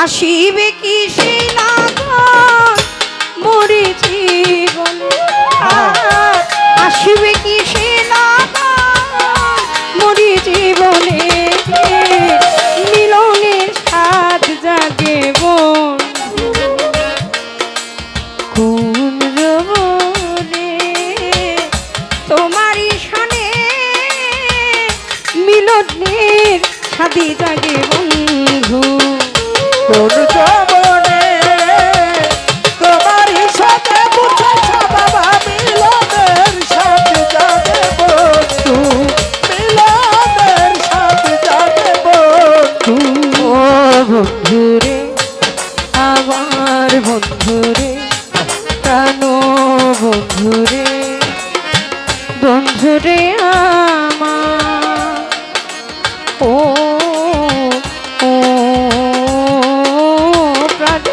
আসিবে কি সেই লাগন মরে জীবনে আসিবে কি সেই লাগন মরে জীবনে মিলনের স্বাদ জাগে বন কোন রবনে তোমারই সনে মিলনের স্বাদে জাগে বন্ধু কোন জবনে তোমারই সাথে বুঝেছ বাবা মিলনের সাথে যাবে বন্ধু মিলনের সাথে যাবে বন্ধু ও বন্ধুরে আমার বন্ধুরে প্রাণ বন্ধুরে বন্ধুরে আমার ও ও প্রাণ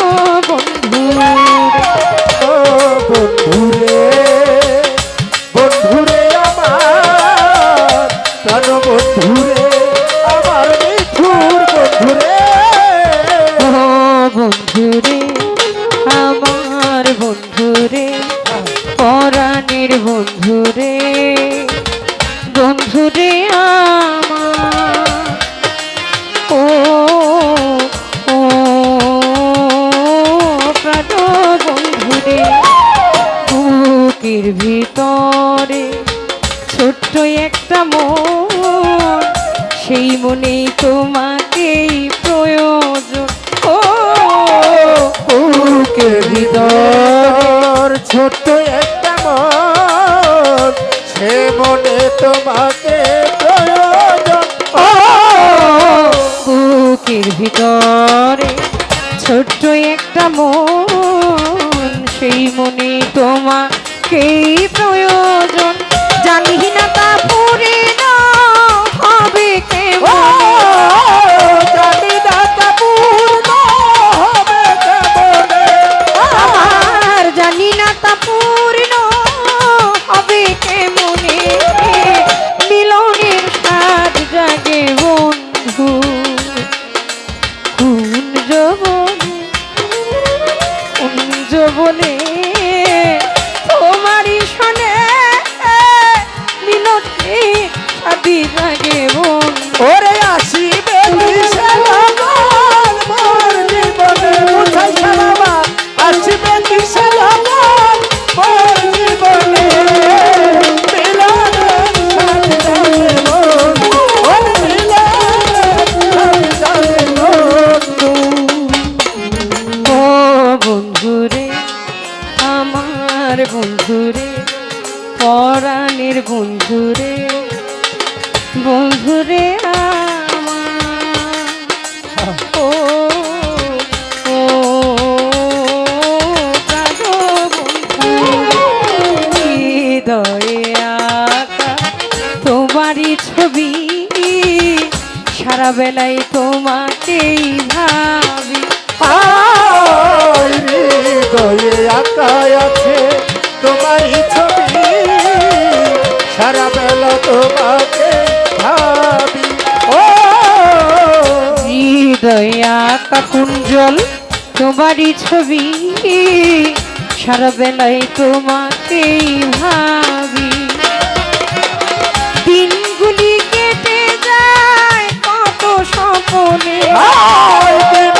বন্ধুরে ও বন্ধুরে বন্ধুরে আমার প্রাণ বন্ধুরে আমার মিঠুর বন্ধুরে ও বন্ধুরে আমার বন্ধুরে পরাণের বন্ধুরে বন্ধুরে আমার ও ও প্রাণ বন্ধুরে বুকের ভিতরে ছোট্ট একটা মন সেই মনেই তোমাকেই প্রয়োজন ও বুকের ভিতর ছোট্ট একটা মন সে মনে তোমাকে প্রয়োজন ও বুকের ভিতরে ছোট্ট একটা মন সেই মনে তোমাকেই প্রয়োজন জানি না তা পুরে না হবে কেমন জানি না তা পূর্ণ হবে কেমনে আমার জানি না তা পূর্ণ হবে কেমনে মিলনের স্বাদ জাগে বন্ধু কুঞ্জ বলে তোমারই শোনে মিলনের স্বাদি জাগে বন্ধু ওরে আসিবে কিসে লগন মোর জীবনে বুঝাইছে বাবা আসিবে কিসে লগন মোর জীবনে মিলনের সাথে যাবে বন্ধু ওরে মিলনের সাথে যাবে বন্ধু ও বন্ধুরে আমার বন্ধুরে পরাণের বন্ধুরে বন্ধুরে আমার ও ও প্রাণ বন্ধু হৃদয়ে আঁকা তোমারই ছবি সারা বেলায় তোমাকেই ভাবি হৃদয়ে আঁকায় আছে তোমারই ছবি সারা বেলা তোমাকে ভাবি ও হৃদয়ে আঁকা কুঞ্জল তোমারই ছবি সারা বেলায় তোমাকেই ভাবি দিনগুলি কেটে যায় কত স্বপ্নে দিনগুলি